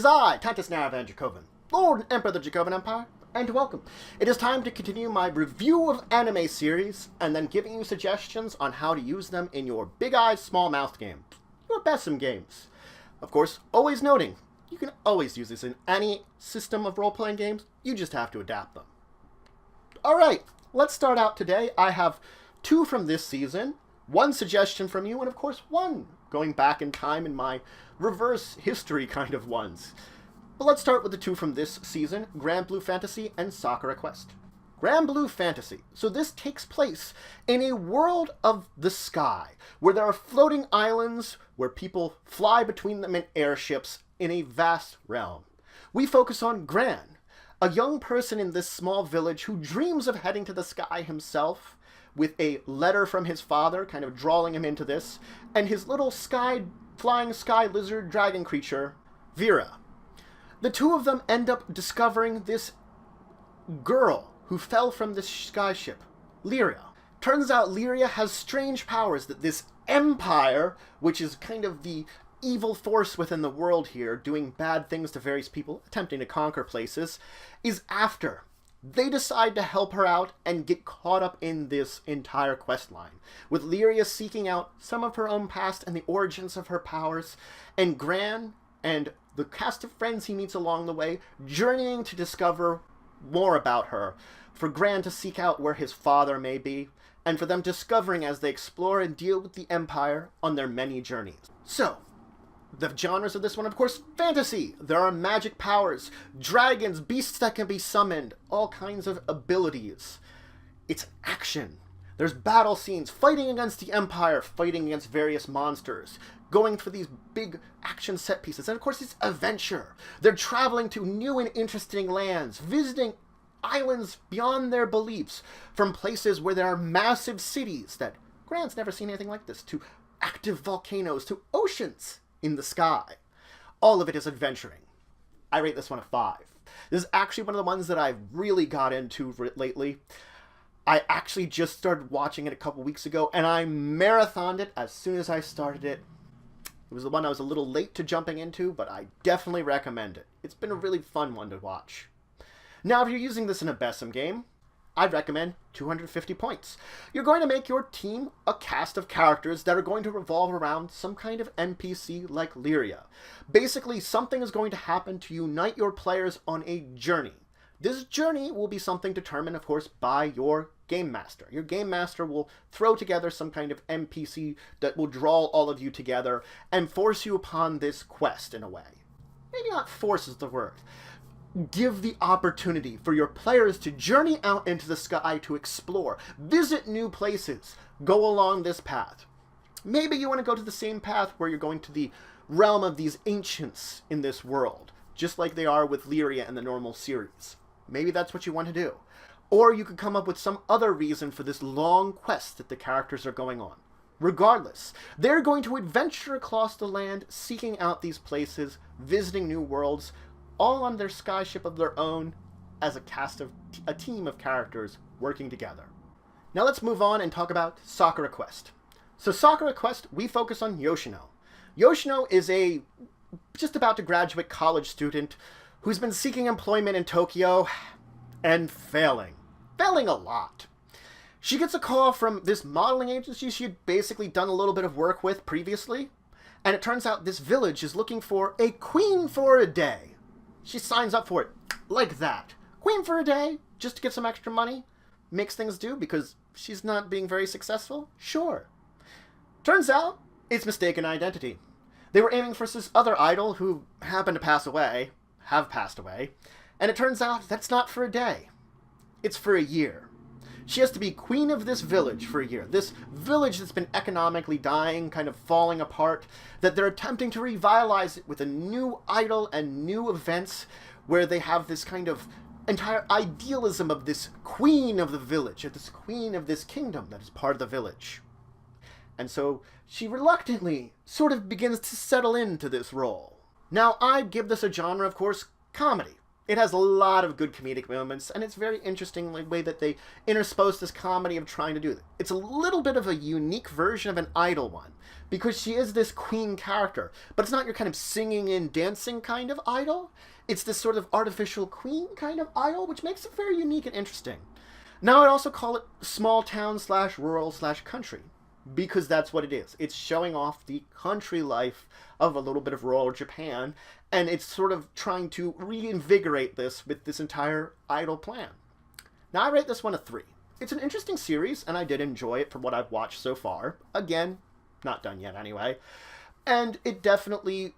is I, Dracovin, Lord and Emperor of the Dracovin Empire, and welcome. It is time to continue my review of anime series, and then giving you suggestions on how to use them in your Big Eyes Small Mouth game, your BESM games. Of course, always noting, you can always use this in any system of role-playing games, you just have to adapt them. Alright, let's start out today. I have 2 from this season, 1 suggestion from you, and of course 1 going back in time in my reverse history kind of ones. But let's start with the 2 from this season, Granblue Fantasy and Sakura Quest. Granblue Fantasy. So this takes place in a world of the sky, where there are floating islands where people fly between them in airships in a vast realm. We focus on Gran, a young person in this small village who dreams of heading to the sky himself, with a letter from his father kind of drawing him into this, and his little flying sky lizard dragon creature, Vera. The 2 of them end up discovering this girl who fell from this sky ship, Lyria. Turns out Lyria has strange powers that this empire, which is kind of the evil force within the world here, doing bad things to various people, attempting to conquer places, is after. They decide to help her out and get caught up in this entire quest line, with Lyria seeking out some of her own past and the origins of her powers, and Gran and the cast of friends he meets along the way journeying to discover more about her, for Gran to seek out where his father may be, and for them discovering as they explore and deal with the Empire on their many journeys. So, the genres of this one, of course, fantasy. There are magic powers, dragons, beasts that can be summoned, all kinds of abilities. It's action. There's battle scenes, fighting against the Empire, fighting against various monsters, going for these big action set pieces. And of course, it's adventure. They're traveling to new and interesting lands, visiting islands beyond their beliefs, from places where there are massive cities that Gran's never seen anything like this, to active volcanoes, to oceans in the sky. All of it is adventuring. I rate this one a 5. This is actually one of the ones that I've really got into lately. I actually just started watching it a couple weeks ago, and I marathoned it as soon as I started it. It was the one I was a little late to jumping into, but I definitely recommend it. It's been a really fun one to watch. Now, if you're using this in a BESM game, I'd recommend 250 points. You're going to make your team a cast of characters that are going to revolve around some kind of NPC like Lyria. Basically, something is going to happen to unite your players on a journey. This journey will be something determined, of course, by your game master. Your game master will throw together some kind of NPC that will draw all of you together and force you upon this quest in a way. Maybe not force is the word. Give the opportunity for your players to journey out into the sky to explore, visit new places, go along this path. Maybe you want to go to the same path where you're going to the realm of these ancients in this world, just like they are with Lyria in the normal series. Maybe that's what you want to do. Or you could come up with some other reason for this long quest that the characters are going on. Regardless, they're going to adventure across the land, seeking out these places, visiting new worlds, all on their skyship of their own, as a team of characters working together. Now let's move on and talk about Sakura Quest. So Sakura Quest, we focus on Yoshino. Yoshino is a just about to graduate college student who's been seeking employment in Tokyo and failing a lot. She gets a call from this modeling agency she had basically done a little bit of work with previously, and it turns out this village is looking for a queen for a day. She signs up for it, like that. Queen for a day, just to get some extra money. Makes things do because she's not being very successful? Sure. Turns out, it's mistaken identity. They were aiming for this other idol who happened to have passed away, and it turns out that's not for a day. It's for a year. She has to be queen of this village for a year. This village that's been economically dying, kind of falling apart, that they're attempting to revitalize it with a new idol and new events where they have this kind of entire idealism of this queen of the village, or this queen of this kingdom that is part of the village. And so she reluctantly sort of begins to settle into this role. Now, I'd give this a genre, of course, comedy. It has a lot of good comedic moments, and it's very interesting the way that they intersperse this comedy of trying to do it. It's a little bit of a unique version of an idol one, because she is this queen character, but it's not your kind of singing and dancing kind of idol. It's this sort of artificial queen kind of idol, which makes it very unique and interesting. Now I'd also call it small town slash rural slash country, because that's what it is. It's showing off the country life of a little bit of rural Japan, and it's sort of trying to reinvigorate this with this entire idol plan. Now I rate this one a 3. It's an interesting series, and I did enjoy it from what I've watched so far. Again, not done yet anyway. And it definitely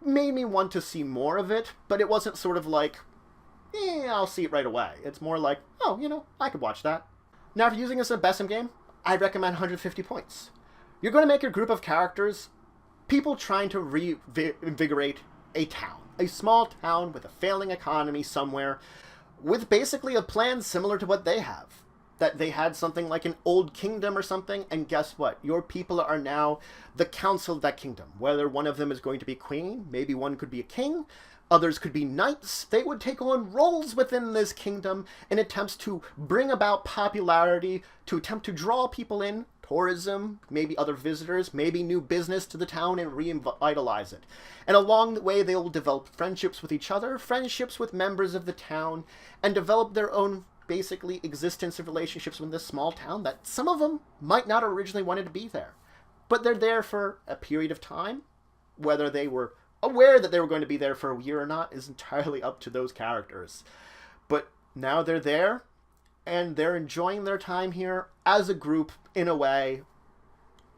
made me want to see more of it, but it wasn't sort of like, I'll see it right away. It's more like, oh, I could watch that. Now, if you're using this in a BESM game, I recommend 150 points. You're going to make your group of characters people trying to reinvigorate a town. A small town with a failing economy somewhere, with basically a plan similar to what they have. That they had something like an old kingdom or something, and guess what? Your people are now the council of that kingdom. Whether one of them is going to be queen, maybe one could be a king, others could be knights. They would take on roles within this kingdom in attempts to bring about popularity, to attempt to draw people in, tourism, maybe other visitors, maybe new business to the town and revitalize it. And along the way, they will develop friendships with each other, friendships with members of the town, and develop their own basically existence of relationships in this small town that some of them might not originally wanted to be there. But they're there for a period of time. Whether they were aware that they were going to be there for a year or not is entirely up to those characters. But now they're there, and they're enjoying their time here as a group in a way,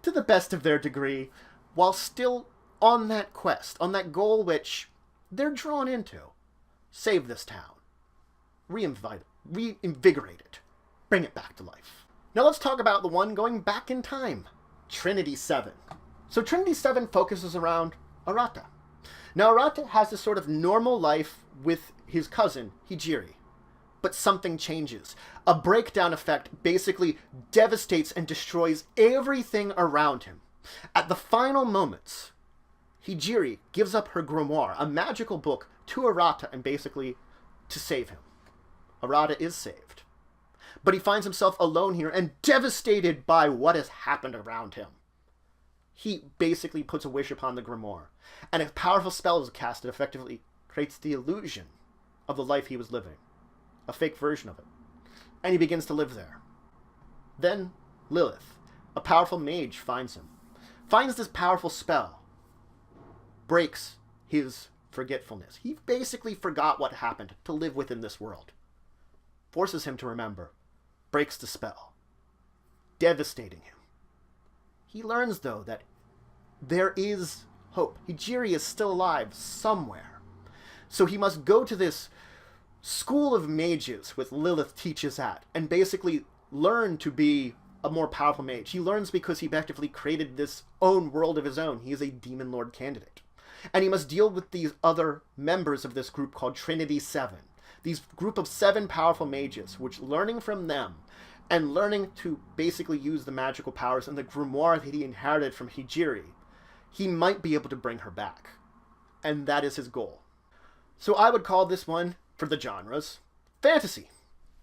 to the best of their degree, while still on that quest, on that goal which they're drawn into. Save this town. Reinvigorate it. Bring it back to life. Now let's talk about the one going back in time. Trinity Seven. So Trinity Seven focuses around Arata. Now Arata has this sort of normal life with his cousin, Hijiri. But something changes. A breakdown effect basically devastates and destroys everything around him. At the final moments, Hijiri gives up her grimoire, a magical book, to Arata and basically to save him. Arata is saved. But he finds himself alone here and devastated by what has happened around him. He basically puts a wish upon the grimoire, and a powerful spell is cast that effectively creates the illusion of the life he was living. A fake version of it. And he begins to live there. Then Lilith, a powerful mage, finds him. Finds this powerful spell. Breaks his forgetfulness. He basically forgot what happened to live within this world. Forces him to remember. Breaks the spell. Devastating him. He learns, though, that there is hope. Hijiri is still alive somewhere. So he must go to this school of mages with Lilith teaches at, and basically learn to be a more powerful mage. He learns because he effectively created this own world of his own. He is a Demon Lord candidate. And he must deal with these other members of this group called Trinity Seven. These group of 7 powerful mages, which learning from them, and learning to basically use the magical powers and the grimoire that he inherited from Hijiri, he might be able to bring her back. And that is his goal. So I would call this one, for the genres, fantasy.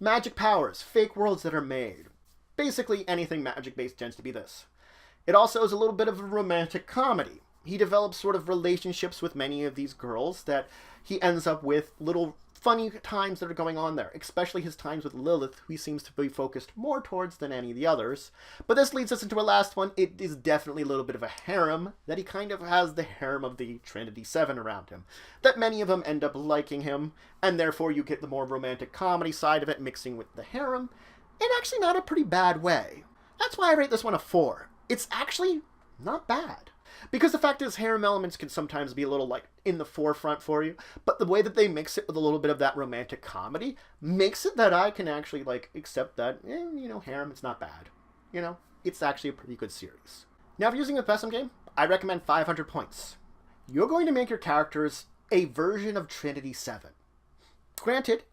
Magic powers, fake worlds that are made. Basically anything magic-based tends to be this. It also is a little bit of a romantic comedy. He develops sort of relationships with many of these girls that he ends up with little funny times that are going on there, especially his times with Lilith, who he seems to be focused more towards than any of the others. But this leads us into a last one. It is definitely a little bit of a harem, that he kind of has the harem of the Trinity Seven around him, that many of them end up liking him, and therefore you get the more romantic comedy side of it mixing with the harem, in actually not a pretty bad way. That's why I rate this one a 4. It's actually not bad. Because the fact is, harem elements can sometimes be a little, like, in the forefront for you, but the way that they mix it with a little bit of that romantic comedy makes it that I can actually, like, accept that, harem, it's not bad. It's actually a pretty good series. Now, if you're using a BESM game, I recommend 500 points. You're going to make your characters a version of Trinity Seven. Granted,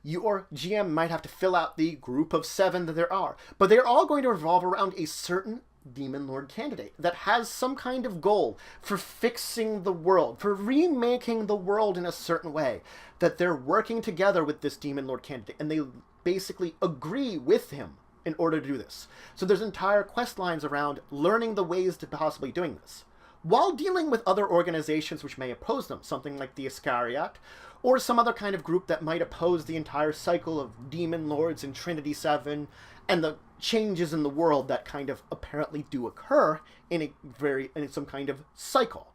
your GM might have to fill out the group of 7 that there are, but they're all going to revolve around a certain Demon Lord candidate that has some kind of goal for fixing the world, for remaking the world in a certain way, that they're working together with this Demon Lord candidate, and they basically agree with him in order to do this. So there's entire quest lines around learning the ways to possibly doing this, while dealing with other organizations which may oppose them, something like the Iscariot, or some other kind of group that might oppose the entire cycle of Demon Lords and Trinity Seven, and the changes in the world that kind of apparently do occur in some kind of cycle.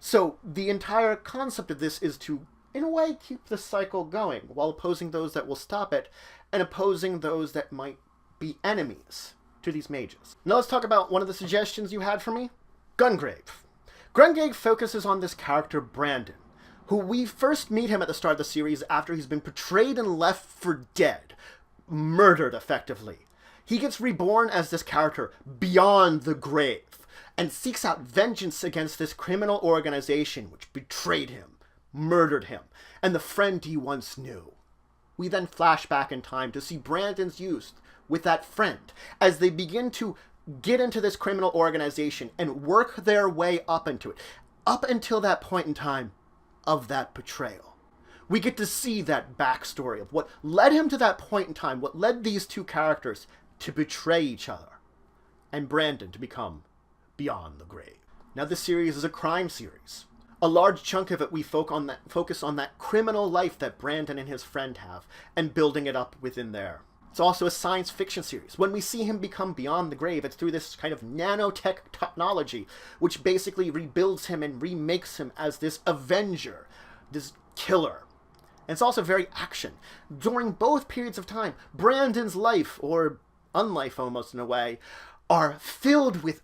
So the entire concept of this is to, in a way, keep the cycle going, while opposing those that will stop it, and opposing those that might be enemies to these mages. Now let's talk about one of the suggestions you had for me, Gungrave. Gungrave focuses on this character, Brandon, who we first meet him at the start of the series after he's been betrayed and left for dead, murdered effectively. He gets reborn as this character beyond the grave, and seeks out vengeance against this criminal organization which betrayed him, murdered him, and the friend he once knew. We then flash back in time to see Brandon's youth with that friend as they begin to get into this criminal organization and work their way up into it, up until that point in time of that betrayal. We get to see that backstory of what led him to that point in time, what led these two characters to betray each other, and Brandon to become beyond the grave. Now this series is a crime series. A large chunk of it we focus on that criminal life that Brandon and his friend have, and building it up within there. It's also a science fiction series. When we see him become beyond the grave, it's through this kind of nanotech technology, which basically rebuilds him and remakes him as this avenger, this killer. And it's also very action. During both periods of time, Brandon's life, or unlife almost in a way, are filled with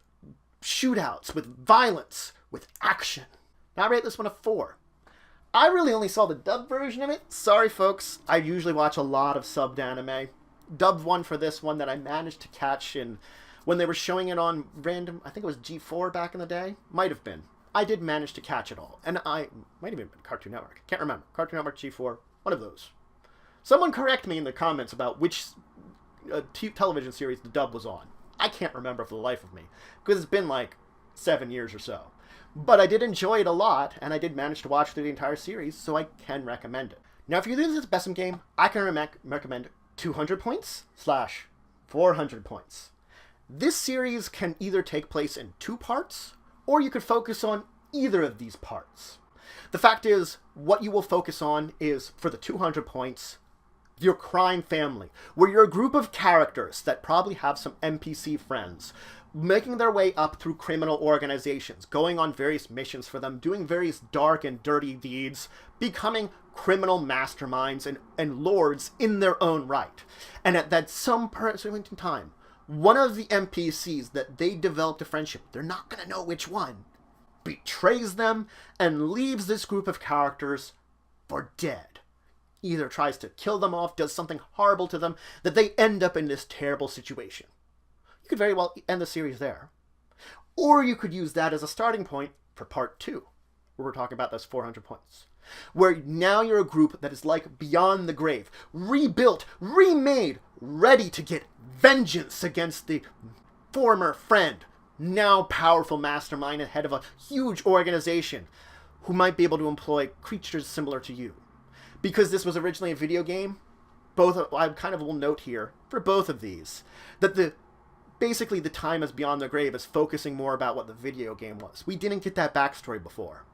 shootouts, with violence, with action. Now I rate this one a 4. I really only saw the dubbed version of it. Sorry folks, I usually watch a lot of subbed anime. Dubbed one for this one that I managed to catch in when they were showing it on random, I think it was G4 back in the day. Might have been. I did manage to catch it all. And I might have even been Cartoon Network. Can't remember. Cartoon Network, G4, one of those. Someone correct me in the comments about which television series the dub was on. I can't remember for the life of me, because it's been like 7 years or so. But I did enjoy it a lot, and I did manage to watch through the entire series, so I can recommend it. Now, if you do this BESM game, I can recommend 200 points / 400 points. This series can either take place in 2 parts, or you could focus on either of these parts. The fact is, what you will focus on is, for the 200 points, your crime family, where you're a group of characters that probably have some NPC friends, making their way up through criminal organizations, going on various missions for them, doing various dark and dirty deeds, becoming criminal masterminds and lords in their own right. And at that some point in time, one of the NPCs that they developed a friendship, they're not going to know which one, betrays them and leaves this group of characters for dead. Either tries to kill them off, does something horrible to them, that they end up in this terrible situation. You could very well end the series there. Or you could use that as a starting point for part 2, where we're talking about those 400 points. Where now you're a group that is like beyond the grave, rebuilt, remade, ready to get vengeance against the former friend, now powerful mastermind and head of a huge organization, who might be able to employ creatures similar to you. Because this was originally a video game, I kind of will note here, for both of these, that basically the time as Beyond the Grave is focusing more about what the video game was. We didn't get that backstory before.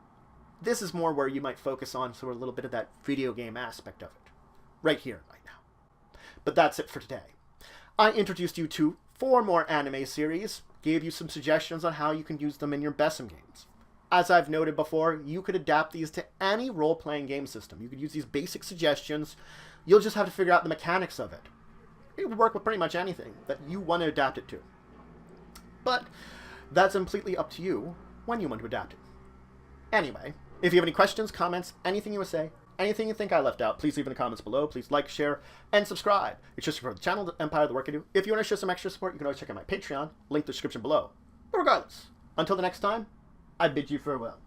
This is more where you might focus on sort of a little bit of that video game aspect of it. Right here, right now. But that's it for today. I introduced you to 4 more anime series, gave you some suggestions on how you can use them in your BESM games. As I've noted before, you could adapt these to any role-playing game system. You could use these basic suggestions. You'll just have to figure out the mechanics of it. It would work with pretty much anything that you want to adapt it to. But that's completely up to you when you want to adapt it. Anyway, if you have any questions, comments, anything you want to say, anything you think I left out, please leave in the comments below. Please like, share, and subscribe. It's just for the channel, the Empire, the work I do. If you want to show some extra support, you can always check out my Patreon, link in the description below. But regardless, until the next time, I bid you farewell.